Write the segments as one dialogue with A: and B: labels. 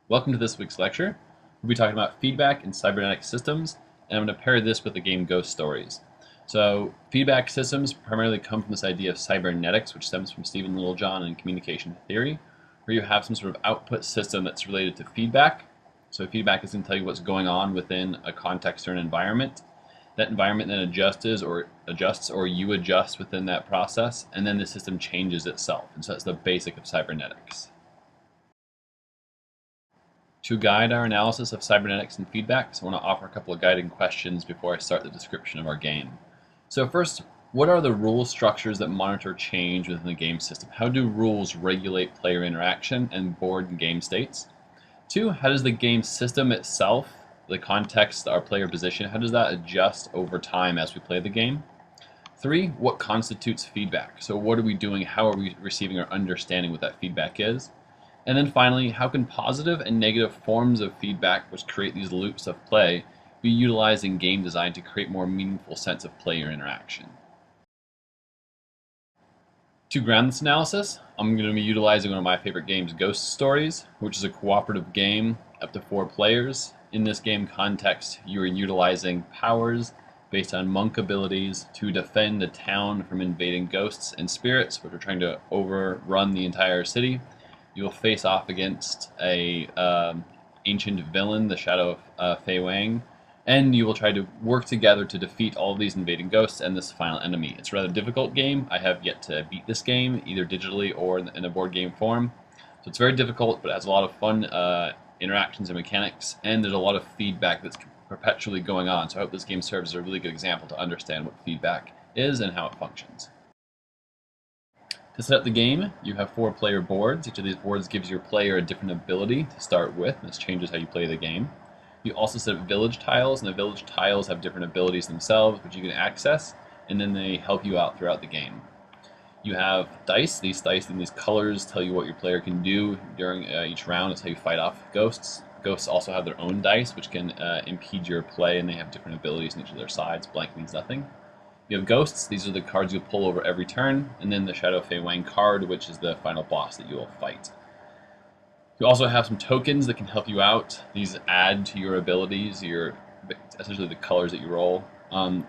A: Welcome to this week's lecture. We'll be talking about feedback in cybernetic systems, and I'm going to pair this with the game Ghost Stories. So, feedback systems primarily come from this idea of cybernetics, which stems from Stephen Littlejohn and communication theory, where you have some sort of output system that's related to feedback. So, feedback is going to tell you what's going on within a context or an environment. That environment then adjusts or you adjust within that process, and then the system changes itself. And so that's the basic of cybernetics. To guide our analysis of cybernetics and feedbacks, I want to offer a couple of guiding questions before I start the description of our game. So first, what are the rule structures that monitor change within the game system? How do rules regulate player interaction and board and game states? Two, how does the game system itself, the context, our player position, how does that adjust over time as we play the game? Three, what constitutes feedback? So what are we doing? How are we receiving or understanding what that feedback is? And then finally, how can positive and negative forms of feedback, which create these loops of play, be utilized in game design to create more meaningful sense of player interaction? To ground this analysis, I'm going to be utilizing one of my favorite games, Ghost Stories, which is a cooperative game up to 4 players. In this game context, you are utilizing powers based on monk abilities to defend a town from invading ghosts and spirits, which are trying to overrun the entire city. You will face off against a ancient villain, the Shadow of Fei Wang, and you will try to work together to defeat all of these invading ghosts and this final enemy. It's a rather difficult game. I have yet to beat this game, either digitally or in a board game form. So it's very difficult, but it has a lot of fun interactions and mechanics, and there's a lot of feedback that's perpetually going on. So I hope this game serves as a really good example to understand what feedback is and how it functions. To set up the game, you have 4 player boards. Each of these boards gives your player a different ability to start with, and this changes how you play the game. You also set up village tiles, and the village tiles have different abilities themselves, which you can access, and then they help you out throughout the game. You have dice. These dice and these colors tell you what your player can do during each round. It's how you fight off ghosts. Ghosts also have their own dice, which can impede your play, and they have different abilities on each of their sides. Blank means nothing. You have ghosts. These are the cards you pull over every turn, and then the Shadow Fei Wang card, which is the final boss that you will fight. You also have some tokens that can help you out. These add to your abilities, essentially the colors that you roll.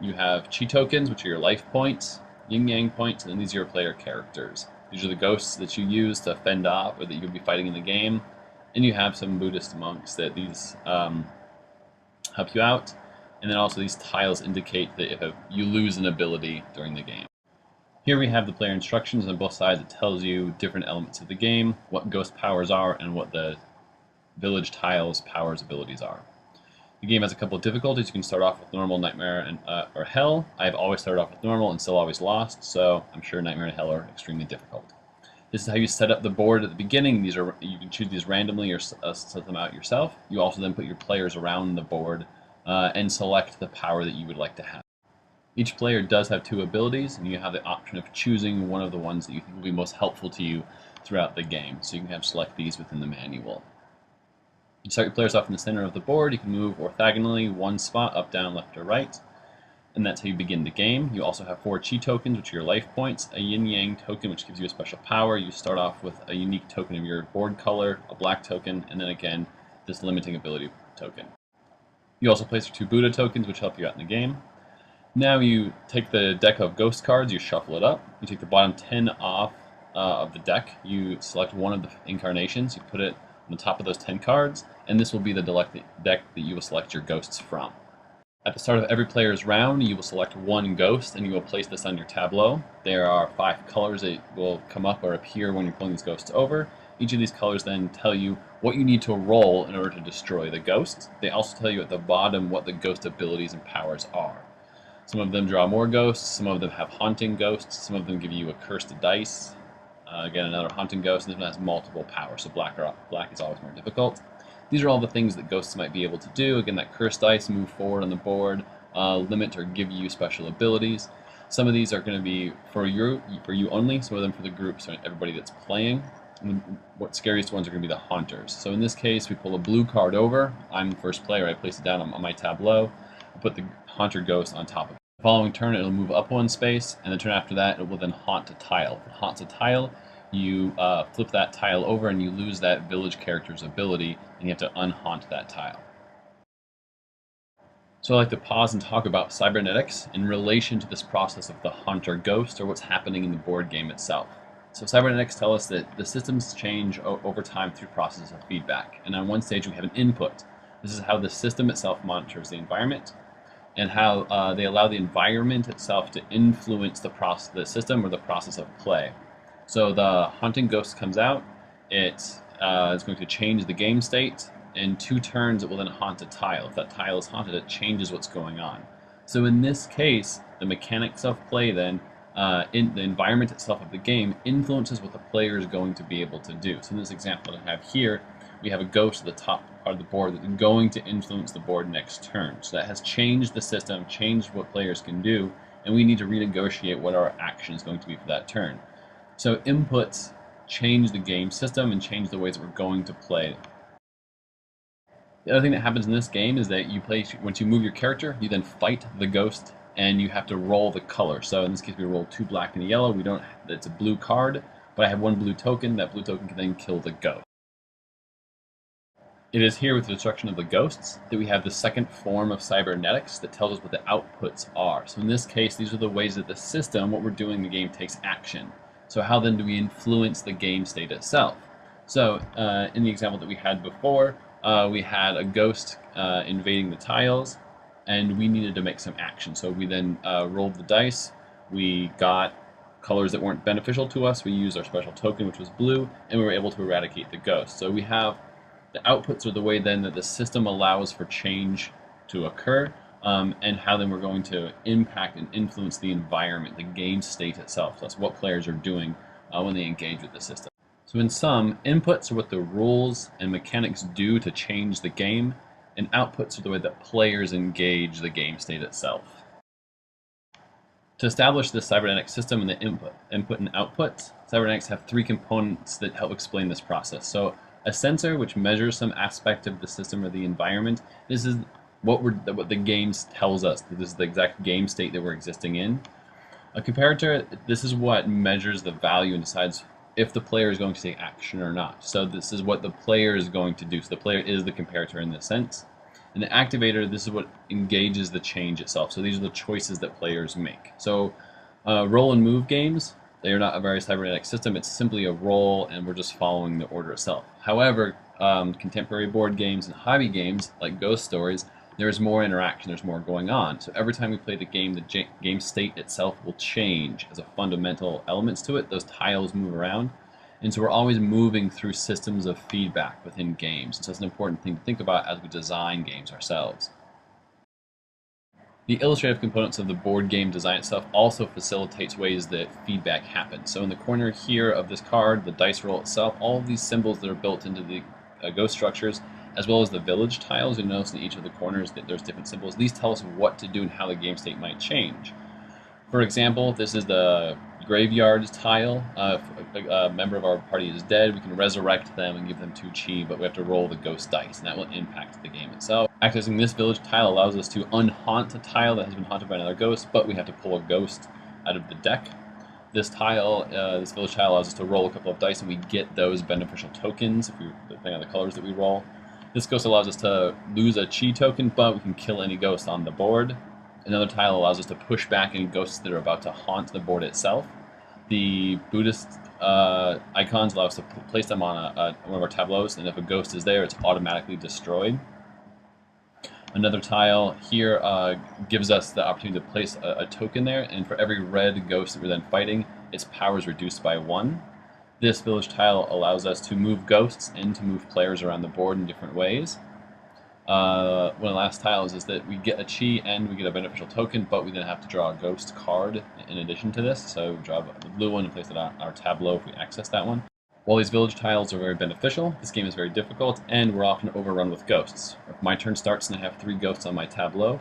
A: You have chi tokens, which are your life points, yin yang points, and then these are your player characters. These are the ghosts that you use to fend off or that you'll be fighting in the game. And you have some Buddhist monks that these help you out. And then also these tiles indicate that if you lose an ability during the game. Here we have the player instructions on both sides. It tells you different elements of the game, what ghost powers are, and what the village tiles powers abilities are. The game has a couple of difficulties. You can start off with normal, nightmare, or hell. I've always started off with normal and still always lost, so I'm sure nightmare and hell are extremely difficult. This is how you set up the board at the beginning. You can choose these randomly or set them out yourself. You also then put your players around the board and select the power that you would like to have. Each player does have 2 abilities, and you have the option of choosing one of the ones that you think will be most helpful to you throughout the game. So you can select these within the manual. You start your players off in the center of the board. You can move orthogonally 1 spot, up, down, left, or right. And that's how you begin the game. You also have 4 chi tokens, which are your life points, a yin yang token, which gives you a special power. You start off with a unique token of your board color, a black token, and then again, this limiting ability token. You also place your 2 Buddha tokens, which help you out in the game. Now you take the deck of ghost cards, you shuffle it up. You take the bottom 10 off of the deck. You select one of the incarnations. You put it on the top of those 10 cards, and this will be the deck that you will select your ghosts from. At the start of every player's round, you will select 1 ghost, and you will place this on your tableau. There are 5 colors that will come up or appear when you're pulling these ghosts over. Each of these colors then tell you what you need to roll in order to destroy the ghost. They also tell you at the bottom what the ghost abilities and powers are. Some of them draw more ghosts, some of them have haunting ghosts, some of them give you a cursed dice. Again, another haunting ghost, and this one has multiple powers, so black is always more difficult. These are all the things that ghosts might be able to do. Again, that cursed dice, move forward on the board, limit or give you special abilities. Some of these are going to be for you only, some of them for the group, so everybody that's playing. And what scariest ones are going to be the haunters. So in this case, we pull a blue card over. I'm the first player. I place it down on my tableau. I put the haunter ghost on top of it. The following turn, it'll move up 1 space, and the turn after that, it will then haunt a tile. If it haunts a tile, you flip that tile over and you lose that village character's ability, and you have to unhaunt that tile. So I'd like to pause and talk about cybernetics in relation to this process of the hunter ghost, or what's happening in the board game itself. So cybernetics tell us that the systems change over time through processes of feedback. And on one stage we have an input. This is how the system itself monitors the environment, and how they allow the environment itself to influence the system or the process of play. So the hunting ghost comes out, it is going to change the game state. In 2 turns, it will then haunt a tile. If that tile is haunted, it changes what's going on. So in this case, the mechanics of play then, in the environment itself of the game, influences what the player is going to be able to do. So in this example that I have here, we have a ghost at the top part of the board that is going to influence the board next turn. So that has changed the system, changed what players can do, and we need to renegotiate what our action is going to be for that turn. So inputs change the game system and change the ways that we're going to play. The other thing that happens in this game is that once you move your character, you then fight the ghost, and you have to roll the color. So in this case, we roll 2 black and a yellow. It's a blue card, but I have 1 blue token. That blue token can then kill the ghost. It is here with the destruction of the ghosts that we have the second form of cybernetics that tells us what the outputs are. So in this case, these are the ways that the system, what we're doing in the game, takes action. So how then do we influence the game state itself? So in the example that we had before, we had a ghost invading the tiles, and we needed to make some action. So we then rolled the dice, we got colors that weren't beneficial to us, we used our special token, which was blue, and we were able to eradicate the ghost. So we have the outputs are the way then that the system allows for change to occur, and how then we're going to impact and influence the environment, the game state itself. So that's what players are doing when they engage with the system. So in sum, inputs are what the rules and mechanics do to change the game, and outputs are the way that players engage the game state itself. To establish this cybernetic system and the input and output, cybernetics have 3 components that help explain this process. So a sensor, which measures some aspect of the system or the environment. This is what the game tells us. This is the exact game state that we're existing in. A comparator, this is what measures the value and decides if the player is going to take action or not. So this is what the player is going to do. So the player is the comparator in this sense. And the activator, this is what engages the change itself. So these are the choices that players make. So roll and move games, they are not a very cybernetic system. It's simply a roll, and we're just following the order itself. However, contemporary board games and hobby games, like Ghost Stories, there's more interaction, there's more going on. So every time we play the game game state itself will change as a fundamental elements to it. Those tiles move around. And so we're always moving through systems of feedback within games. So that's an important thing to think about as we design games ourselves. The illustrative components of the board game design itself also facilitates ways that feedback happens. So in the corner here of this card, the dice roll itself, all of these symbols that are built into the ghost structures, as well as the village tiles, you notice in each of the corners that there's different symbols. These tell us what to do and how the game state might change. For example, this is the graveyard tile. If a member of our party is dead, we can resurrect them and give them 2 chi, but we have to roll the ghost dice, and that will impact the game itself. Accessing this village tile allows us to unhaunt a tile that has been haunted by another ghost, but we have to pull a ghost out of the deck. This tile, this village tile, allows us to roll a couple of dice, and we get those beneficial tokens, depending on the colors that we roll. This ghost allows us to lose a chi token, but we can kill any ghost on the board. Another tile allows us to push back any ghosts that are about to haunt the board itself. The Buddhist icons allow us to place them on one of our tableaus, and if a ghost is there, it's automatically destroyed. Another tile here gives us the opportunity to place a token there, and for every red ghost that we're then fighting, its power is reduced by 1. This village tile allows us to move ghosts and to move players around the board in different ways. One of the last tiles is that we get a chi and we get a beneficial token, but we then have to draw a ghost card in addition to this. So we draw the blue one and place it on our tableau if we access that one. While these village tiles are very beneficial, this game is very difficult, and we're often overrun with ghosts. If my turn starts and I have 3 ghosts on my tableau,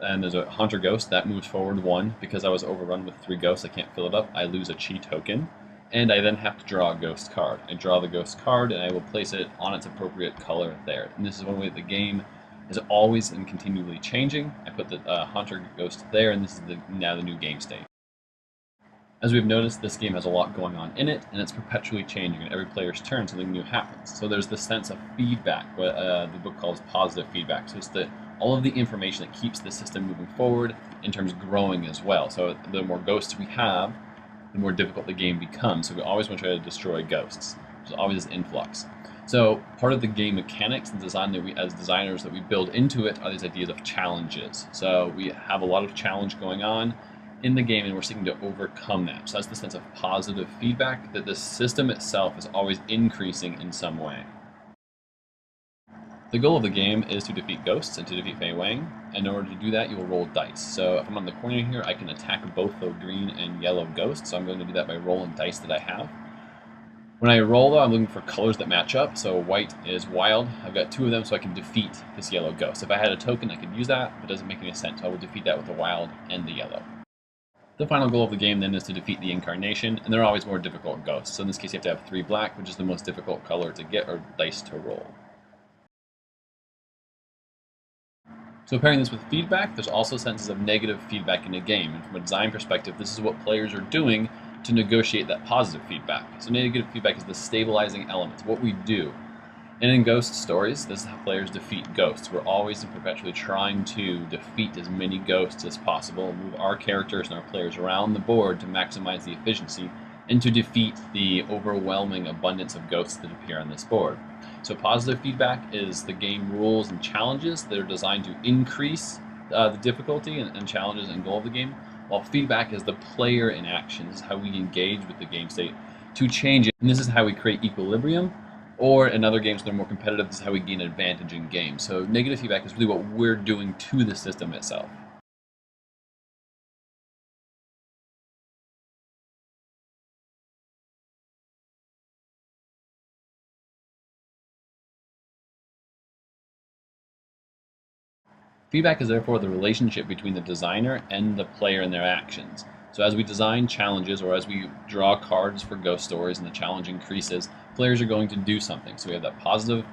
A: and there's a hunter ghost, that moves forward 1. Because I was overrun with 3 ghosts, I can't fill it up, I lose a chi token. And I then have to draw a ghost card. I draw the ghost card, and I will place it on its appropriate color there. And this is one way that the game is always and continually changing. I put the hunter ghost there, and this is now the new game state. As we've noticed, this game has a lot going on in it, and it's perpetually changing. At every player's turn, something new happens. So there's this sense of feedback, what the book calls positive feedback. So it's all of the information that keeps the system moving forward in terms of growing as well. So the more ghosts we have, the more difficult the game becomes. So we always want to try to destroy ghosts. There's always this influx. So part of the game mechanics and design that we, as designers, that we build into it are these ideas of challenges. So we have a lot of challenge going on in the game, and we're seeking to overcome that. So that's the sense of positive feedback, that the system itself is always increasing in some way. The goal of the game is to defeat ghosts and to defeat Fei Wang, and in order to do that you will roll dice. So if I'm on the corner here, I can attack both the green and yellow ghosts, so I'm going to do that by rolling dice that I have. When I roll, though, I'm looking for colors that match up. So white is wild. I've got 2 of them, so I can defeat this yellow ghost. If I had a token, I could use that, but it doesn't make any sense. So I will defeat that with the wild and the yellow. The final goal of the game then is to defeat the incarnation, and there are always more difficult ghosts. So in this case you have to have 3 black, which is the most difficult color to get or dice to roll. So pairing this with feedback, there's also senses of negative feedback in a game, and from a design perspective this is what players are doing to negotiate that positive feedback. So negative feedback is the stabilizing element, what we do. And in ghost stories, this is how players defeat ghosts. We're always and perpetually trying to defeat as many ghosts as possible, move our characters and our players around the board to maximize the efficiency and to defeat the overwhelming abundance of ghosts that appear on this board. So positive feedback is the game rules and challenges that are designed to increase the difficulty and challenges and goal of the game, while feedback is the player in action. This is how we engage with the game state to change it, and this is how we create equilibrium. Or in other games that are more competitive, this is how we gain an advantage in games. So negative feedback is really what we're doing to the system itself. Feedback is therefore the relationship between the designer and the player and their actions. So as we design challenges, or as we draw cards for ghost stories and the challenge increases, players are going to do something. So we have that positive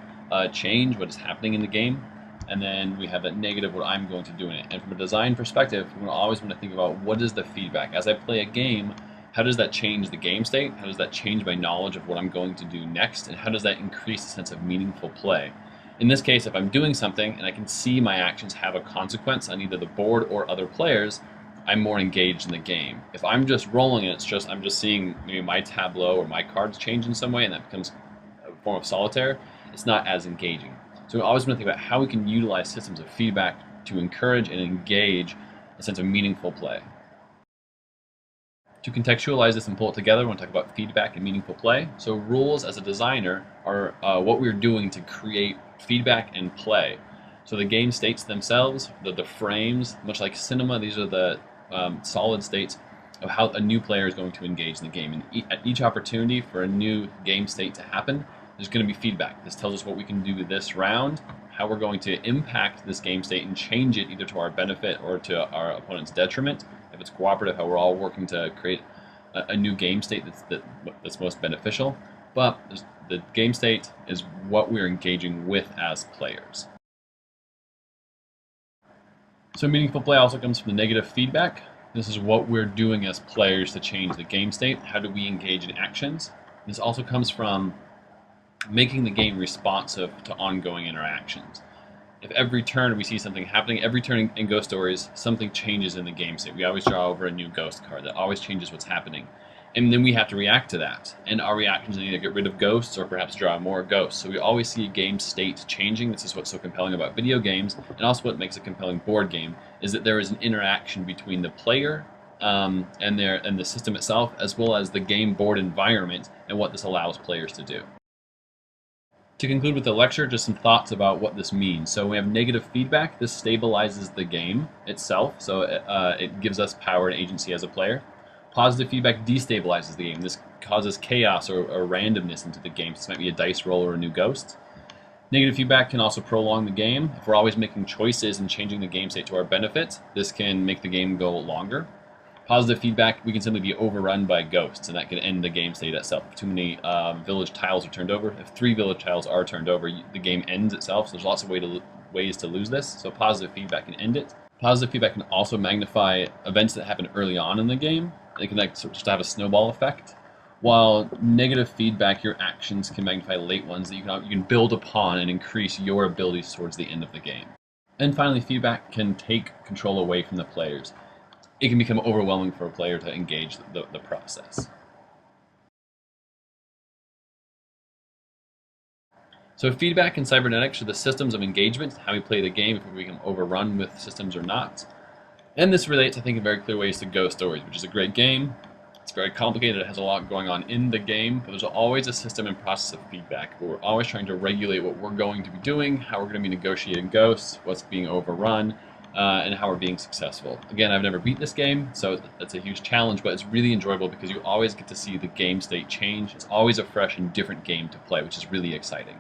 A: change, what is happening in the game, and then we have that negative, what I'm going to do in it. And from a design perspective, we always want to think about what is the feedback. As I play a game, how does that change the game state? How does that change my knowledge of what I'm going to do next? And how does that increase the sense of meaningful play? In this case, if I'm doing something and I can see my actions have a consequence on either the board or other players, I'm more engaged in the game. If I'm just rolling and I'm just seeing maybe my tableau or my cards change in some way, and that becomes a form of solitaire, it's not as engaging. So we always want to think about how we can utilize systems of feedback to encourage and engage a sense of meaningful play. To contextualize this and pull it together, we want to talk about feedback and meaningful play. So rules as a designer are what we're doing to create feedback and play. So the game states themselves, the frames, much like cinema, these are the solid states of how a new player is going to engage in the game. And at each opportunity for a new game state to happen, there's going to be feedback. This tells us what we can do this round, how we're going to impact this game state and change it either to our benefit or to our opponent's detriment. If it's cooperative, how we're all working to create a new game state that's most beneficial. But the game state is what we're engaging with as players. So meaningful play also comes from the negative feedback. This is what we're doing as players to change the game state. How do we engage in actions? This also comes from making the game responsive to ongoing interactions. If every turn we see something happening, every turn in Ghost Stories, something changes in the game state. We always draw over a new ghost card that always changes what's happening. And then we have to react to that. And our reactions are either get rid of ghosts or perhaps draw more ghosts. So we always see a game state changing. This is what's so compelling about video games, and also what makes a compelling board game, is that there is an interaction between the player and the system itself, as well as the game board environment and what this allows players to do. To conclude with the lecture, just some thoughts about what this means. So we have negative feedback. This stabilizes the game itself, so it gives us power and agency as a player. Positive feedback destabilizes the game. This causes chaos or randomness into the game. This might be a dice roll or a new ghost. Negative feedback can also prolong the game. If we're always making choices and changing the game state to our benefit, this can make the game go longer. Positive feedback, we can simply be overrun by ghosts, and that can end the game state itself. If too many village tiles are turned over, if 3 village tiles are turned over, the game ends itself. So there's lots of ways to lose this. So positive feedback can end it. Positive feedback can also magnify events that happen early on in the game. It can just have a snowball effect. While negative feedback, your actions can magnify late ones that you can build upon and increase your abilities towards the end of the game. And finally, feedback can take control away from the players. It can become overwhelming for a player to engage the process. So feedback in cybernetics are the systems of engagement, how we play the game, if we become overrun with systems or not. And this relates, I think, in very clear ways to Ghost Stories, which is a great game. It's very complicated, it has a lot going on in the game, but there's always a system and process of feedback. We're always trying to regulate what we're going to be doing, how we're going to be negotiating ghosts, what's being overrun, and how we're being successful. Again, I've never beat this game, so that's a huge challenge, but it's really enjoyable because you always get to see the game state change. It's always a fresh and different game to play, which is really exciting.